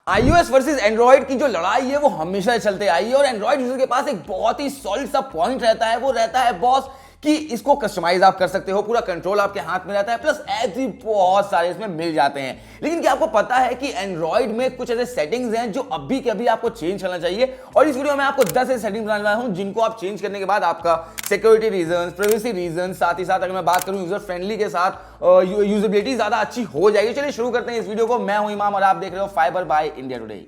iOS versus Android की जो लड़ाई है वो हमेशा चलते आई है और एंड्रॉइड यूजर के पास एक बहुत ही सॉलिड सा पॉइंट रहता है, वो रहता है बॉस कि इसको कस्टमाइज आप कर सकते हो, पूरा कंट्रोल आपके हाथ में रहता है, प्लस ऐप्स भी बहुत सारे इसमें मिल जाते हैं। लेकिन क्या आपको पता है कि एंड्रॉइड में कुछ ऐसे सेटिंग्स हैं जो अभी के अभी आपको चेंज करना चाहिए, और इस वीडियो में आपको 10 ऐसे सेटिंग्स बताने वाला हूं जिनको आप चेंज करने के बाद आपका सिक्योरिटी रीजन, प्राइवेसी रीजन, साथ ही साथ अगर मैं बात करूं यूजर फ्रेंडली के साथ यूजेबिलिटी ज्यादा अच्छी हो जाएगी। चलिए शुरू करते हैं इस वीडियो को। मैं हूं इमाम और आप देख रहे हो फाइबर बाय इंडिया टुडे।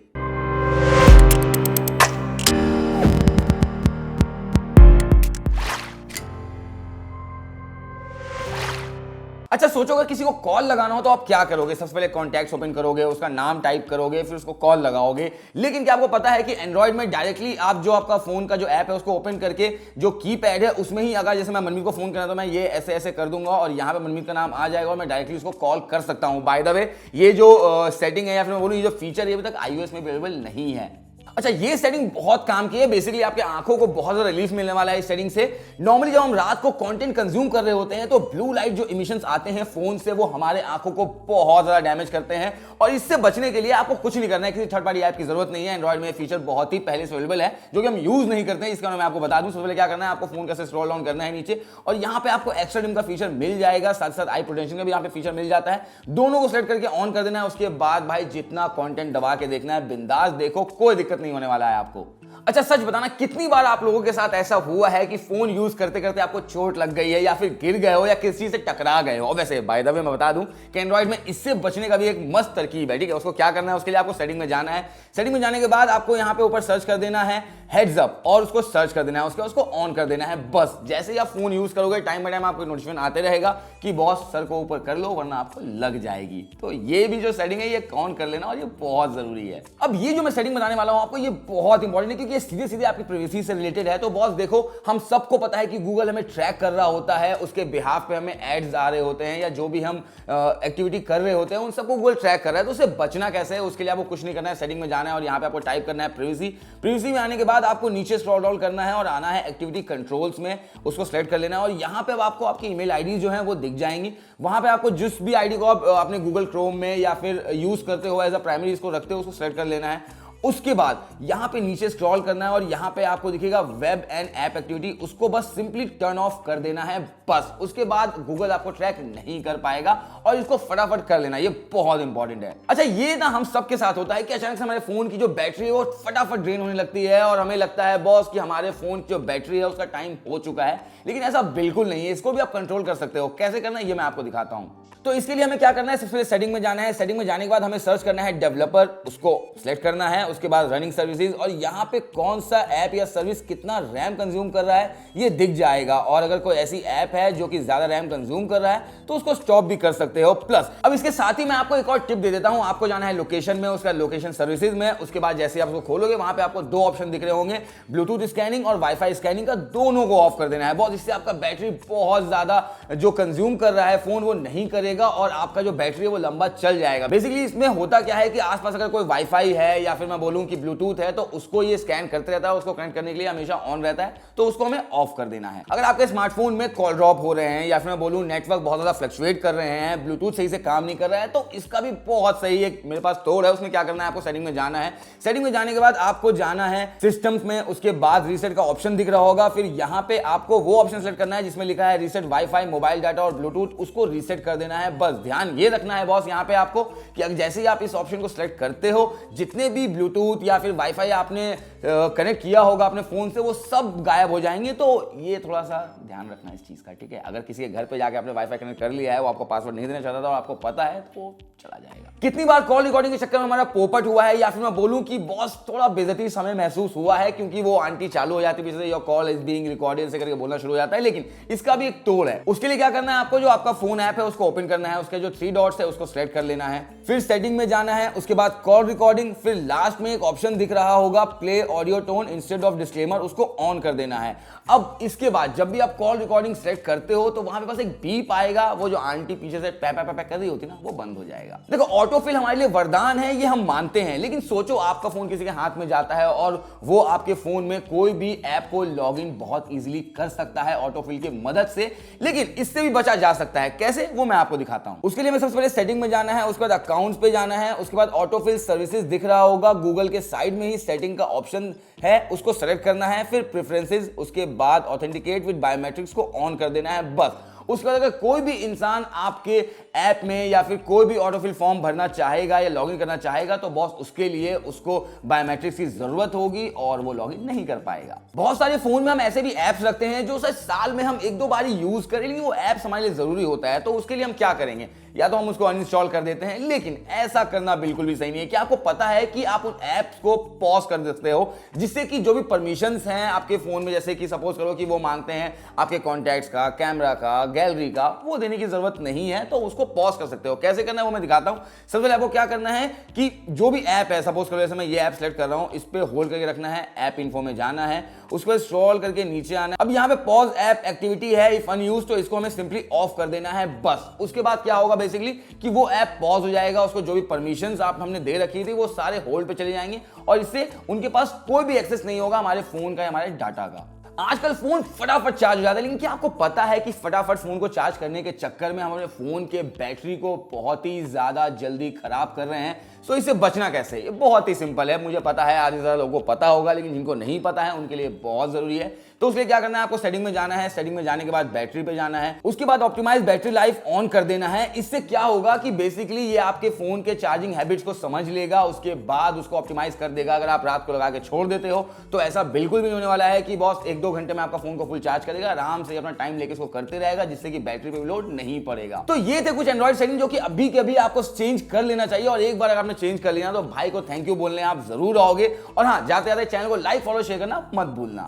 अच्छा, सोचो अगर किसी को कॉल लगाना हो तो आप क्या करोगे? सबसे पहले कॉन्टैक्ट्स ओपन करोगे, उसका नाम टाइप करोगे, फिर उसको कॉल लगाओगे। लेकिन क्या आपको पता है कि एंड्रॉइड में डायरेक्टली आप जो आपका फोन का जो ऐप है उसको ओपन करके जो कीपैड है उसमें ही अगर जैसे मैं मनमीत को फोन करना तो मैं ये ऐसे ऐसे कर दूंगा और यहाँ पे मनमीत का नाम आ जाएगा और मैं डायरेक्टली उसको कॉल कर सकता हूँ। बाय द वे, ये जो सेटिंग है या फिर मैं बोलूँ ये जो फीचर है अभी तक iOS में अवेलेबल नहीं है। अच्छा, ये सेटिंग बहुत काम की है। बेसिकली आपके आंखों को बहुत ज्यादा रिलीफ मिलने वाला है इस सेटिंग से। नॉर्मली जब हम रात को कंटेंट कंज्यूम कर रहे होते हैं तो ब्लू लाइट जो इमिशंस आते हैं फोन से वो हमारे आंखों को बहुत ज्यादा डैमेज करते हैं, और इससे बचने के लिए आपको कुछ नहीं करना है, किसी थर्ड पार्टी ऐप की जरूरत नहीं है। एंड्रॉइड में फीचर बहुत ही पहले से अवेलेबल है जो कि हम यूज नहीं करते हैं। इसका मैं आपको बता दूं, सबसे पहले क्या करना है, आपको फोन कैसे स्क्रॉल डाउन करना है नीचे और यहाँ पे आपको एक्स्ट्रा डिम का फीचर मिल जाएगा, साथ साथ आई प्रोटेक्शन का भी यहाँ पे फीचर मिल जाता है। दोनों को सेलेक्ट करके ऑन कर देना है। उसके बाद भाई जितना कंटेंट दबा के देखना है बिंदास देखो, कोई दिक्कत नहीं होने वाला है आपको। अच्छा, सच बताना कितनी बार आप लोगों के साथ ऐसा हुआ है कि फोन यूज करते करते आपको चोट लग गई है या फिर गिर गए हो या किसी से टकरा गए हो? वैसे बाय द वे मैं बता दूं कि एंड्रॉइड में इससे बचने का भी एक मस्त तरकीब है, ठीक है। उसको क्या करना है, उसके लिए आपको सेटिंग में जाना है। सेटिंग में जाने के बाद आपको यहाँ पे ऊपर सर्च कर देना है हेड्स अप और उसको सर्च कर देना है, उसको ऑन कर देना है। बस जैसे ही आप फोन यूज करोगे टाइम बाय टाइम आपको नोटिफिकेशन आते रहेगा कि बॉस सर को ऊपर कर लो वरना आपको लग जाएगी। तो ये भी जो सेटिंग है ये ऑन कर लेना और ये बहुत जरूरी है। अब ये जो मैं सेटिंग बताने वाला हूं आपको ये बहुत इंपॉर्टेंट है क्योंकि ये सीधे सीधे आपकी प्राइवेसी से रिलेटेड है। तो बॉस देखो, हम सबको पता है कि गूगल हमें ट्रैक कर रहा होता है, उसके बिहाफ पे हमें एड्स आ रहे होते हैं या जो भी हम एक्टिविटी कर रहे होते हैं उन सबको गूगल ट्रैक कर रहा है। तो उससे बचना कैसे है, उसके लिए आपको कुछ नहीं करना है, सेटिंग में जाना है और यहाँ पे आपको टाइप करना है प्राइवेसी। प्राइवेसी में आने के बाद आपको नीचे स्क्रॉल डाउन करना है और आना है एक्टिविटी कंट्रोल्स में, उसको सेलेक्ट कर लेना है और यहाँ पे आपको आपकी ईमेल आईडी जो है वो दिख जाएंगी। वहां पे आपको जिस भी आईडी को आप अपने गूगल क्रोम में या फिर यूज करते हो एज अ प्राइमरी इसको रखते हो उसको सेलेक्ट कर लेना है। उसके बाद यहां पे नीचे स्क्रॉल करना है और यहां पे आपको दिखेगा वेब एंड ऐप एक्टिविटी, उसको बस सिंपली टर्न ऑफ कर देना है बस। उसके बाद गूगल आपको ट्रैक नहीं कर पाएगा और इसको फटाफट कर लेना, ये बहुत इंपॉर्टेंट है। अच्छा, ये ना हम सबके साथ होता है कि अचानक से हमारे फोन की जो बैटरी है वो फटाफट ड्रेन होने लगती है और हमें लगता है बॉस कि हमारे फोन की जो बैटरी है उसका टाइम हो चुका है। लेकिन ऐसा बिल्कुल नहीं है, इसको भी आप कंट्रोल कर सकते हो। कैसे करना है ये मैं आपको दिखाता हूं। तो इसके लिए हमें क्या करना है, सबसे पहले सेटिंग में जाना है। सेटिंग में जाने के बाद हमें सर्च करना है डेवलपर, उसको सिलेक्ट करना है। उसके बाद रनिंग सर्विसेज और यहाँ पे कौन सा ऐप या सर्विस कितना रैम कंज्यूम कर रहा है ये दिख जाएगा, और अगर कोई ऐसी ऐप है जो कि ज्यादा रैम कंज्यूम कर रहा है तो उसको स्टॉप भी कर सकते हो। प्लस अब इसके साथ ही मैं आपको एक और टिप दे देता हूं। आपको जाना है लोकेशन में, उसका लोकेशन सर्विसेज में। उसके बाद जैसे आप उसको खोलोगे वहां पे आपको दो ऑप्शन दिख रहे होंगे, ब्लूटूथ स्कैनिंग और वाईफाई स्कैनिंग का, दोनों को ऑफ कर देना है बॉस। इससे आपका बैटरी बहुत ज्यादा जो कंज्यूम कर रहा है फोन वो नहीं करेगा और आपका जो बैटरी है वो लंबा चल जाएगा। बेसिकली इसमें होता क्या है कि आसपास अगर कोई वाईफाई है या फिर मैं बोलूं कि ब्लूटूथ है तो उसको ये स्कैन करते रहता है, उसको कनेक्ट करने के लिए हमेशा ऑन रहता है, तो उसको हमें ऑफ कर देना है। अगर आपके स्मार्टफोन में कॉल ड्रॉप हो रहे हैं या फिर मैं बोलूं नेटवर्क बहुत ज्यादा फ्लक्चुएट कर रहे हैं, ब्लूटूथ सही से काम नहीं कर रहा है, तो इसका भी बहुत सही एक मेरे पास तोड़ है। उसमें क्या करना है, आपको सेटिंग में जाना है। सेटिंग में जाने के बाद आपको जाना है सिस्टम्स में, उसके बाद रीसेट का ऑप्शन दिख रहा होगा। फिर यहाँ पे आपको वो ऑप्शन सेलेक्ट करना है जिसमें लिखा है रीसेट वाईफाई, मोबाइल डाटा और ब्लूटूथ, उसको रीसेट कर देना है। बस ध्यान ये रखना है बॉस यहाँ पे आपको कि जैसे ही आप इस ऑप्शन को सिलेक्ट करते हो जितने भी ब्लूटूथ या फिर वाईफाई आपने कनेक्ट किया होगा अपने फोन से वो सब गायब हो जाएंगे। तो ये थोड़ा सा ध्यान रखना इस चीज का, ठीक है। अगर किसी के घर पे जाके आपने वाईफाई कनेक्ट कर लिया है, वो आपको पासवर्ड नहीं देना चाहता था और आपको पता है तो चला जाएगा। कितनी बार कॉल रिकॉर्डिंग के चक्कर में हमारा पोपट हुआ है या फिर मैं बोलूं कि बॉस थोड़ा बेइज्जती समय महसूस हुआ है क्योंकि वो आंटी चालू हो जाती है, your call is being recorded से करके बोलना शुरू हो जाता है। लेकिन इसका भी एक तोड़ है। उसके लिए क्या करना है, आपको जो आपका फोन ऐप है उसको ओपन करना है, उसके जो 3 डॉट्स है उसको सेलेक्ट कर लेना है, फिर सेटिंग में जाना है, उसके बाद कॉल रिकॉर्डिंग, फिर लास्ट में एक ऑप्शन दिख रहा होगा play audio tone instead of disclaimer उसको ऑन कर देना है। अब इसके बाद जब भी आप कॉल रिकॉर्डिंग सेलेक्ट करते हो तो वहां पे पास एक बीप आएगा, वो जो आंटी पीछे से पै पै पै कर रही होती है ना, वो बंद हो जाएगा। देखो ऑटोफिल हमारे लिए वरदान है, ये हम मानते हैं, लेकिन सोचो आपका फोन किसी के हाथ में जाता है और वो आपके फोन में कोई भी ऐप को लॉगिन बहुत इजीली कर सकता है ऑटोफिल की मदद से। लेकिन इससे भी बचा जा सकता है, कैसे वो मैं आपको दिखाता हूं। उसके लिए मैं सबसे पहले सेटिंग में जाना है, उसके बाद अकाउंट्स पे जाना है, उसके बाद ऑटोफिल सर्विसेज दिख रहा होगा गूगल के साइड में ही सेटिंग का ऑप्शन है, उसको सेलेक्ट करना है, फिर प्रेफरेंसेस, उसके बाद ऑथेंटिकेट विद बायोमेट्रिक्स को ऑन कर देना है बस। उसके बाद अगर कोई भी इंसान आपके ऐप में या फिर कोई भी ऑटोफिल फॉर्म भरना चाहेगा या लॉगिन करना चाहेगा तो बॉस उसके लिए उसको बायोमेट्रिक्स की जरूरत होगी और वो लॉगिन नहीं कर पाएगा। बहुत सारे फोन में हम ऐसे भी ऐप्स रखते हैं जो शायद साल में हम एक दो बार ही यूज करें, लेकिन वो ऐप्स हमारे लिए जरूरी होता है। तो उसके लिए हम क्या करेंगे, या तो हम उसको अनइंस्टॉल कर देते हैं, लेकिन ऐसा करना बिल्कुल भी सही नहीं है। कि आपको पता है कि आप उन ऐप्स को पॉज कर सकते हो, जिससे कि जो भी परमिशंस हैं आपके फोन में, जैसे कि सपोज करो कि वो मांगते हैं आपके कॉन्टैक्ट्स का, कैमरा का, गैलरी का, वो देने की जरूरत नहीं है, तो उसको पॉज कर सकते हो। कैसे करना है वो मैं दिखाता हूं। सबसे पहले आपको क्या करना है कि जो भी ऐप है, सपोज करो जैसे मैं ये ऐप सेलेक्ट कर रहा हूं, इस पे होल्ड करके रखना है, ऐप इन्फो में जाना है, उस पर स्क्रॉल करके नीचे आना है। अब यहाँ पे पॉज ऐप एक्टिविटी है इफ अनयूज्ड, तो इसको हमें सिंपली ऑफ कर देना है बस। उसके बाद क्या होगा बेसिकली कि वो ऐप पॉज हो जाएगा, उसको जो भी परमिशंस आप हमने दे रखी थी वो सारे होल्ड पे चले जाएंगे और इससे उनके पास कोई भी एक्सेस नहीं होगा हमारे फोन का या हमारे डाटा का। आजकल फोन फटाफट चार्ज हो जाता है, लेकिन क्या आपको पता है कि फटाफट फोन को चार्ज करने के चक्कर में हमारे फोन के बैटरी को बहुत ही ज्यादा जल्दी खराब कर रहे हैं। सो इससे बचना कैसे, ये बहुत ही सिंपल है। मुझे पता है आधे ज्यादा लोगों को पता होगा, लेकिन जिनको नहीं पता है उनके लिए बहुत जरूरी है। तो उसके लिए क्या करना है, आपको सेटिंग में जाना है, सेटिंग में जाने के बाद बैटरी पे जाना है, उसके बाद ऑप्टिमाइज बैटरी लाइफ ऑन कर देना है। इससे क्या होगा कि बेसिकली ये आपके फोन के चार्जिंग हैबिट्स को समझ लेगा, उसके बाद उसको ऑप्टिमाइज कर देगा। अगर आप रात को लगा के छोड़ देते हो तो ऐसा बिल्कुल भी नहीं होने वाला है कि बॉस एक दो घंटे में आपका फोन को फुल चार्ज करेगा, आराम से अपना टाइम लेके इसको करते रहेगा, जिससे कि बैटरी पे लोड नहीं पड़ेगा। तो ये थे कुछ एंड्रॉइड सेटिंग जो कि अभी के अभी आपको चेंज कर लेना चाहिए, और एक बार अगर आपने चेंज कर लिया तो भाई को थैंक यू बोलने आप जरूर आओगे। और हाँ, जाते जाते चैनल को लाइक, फॉलो, शेयर करना मत भूलना।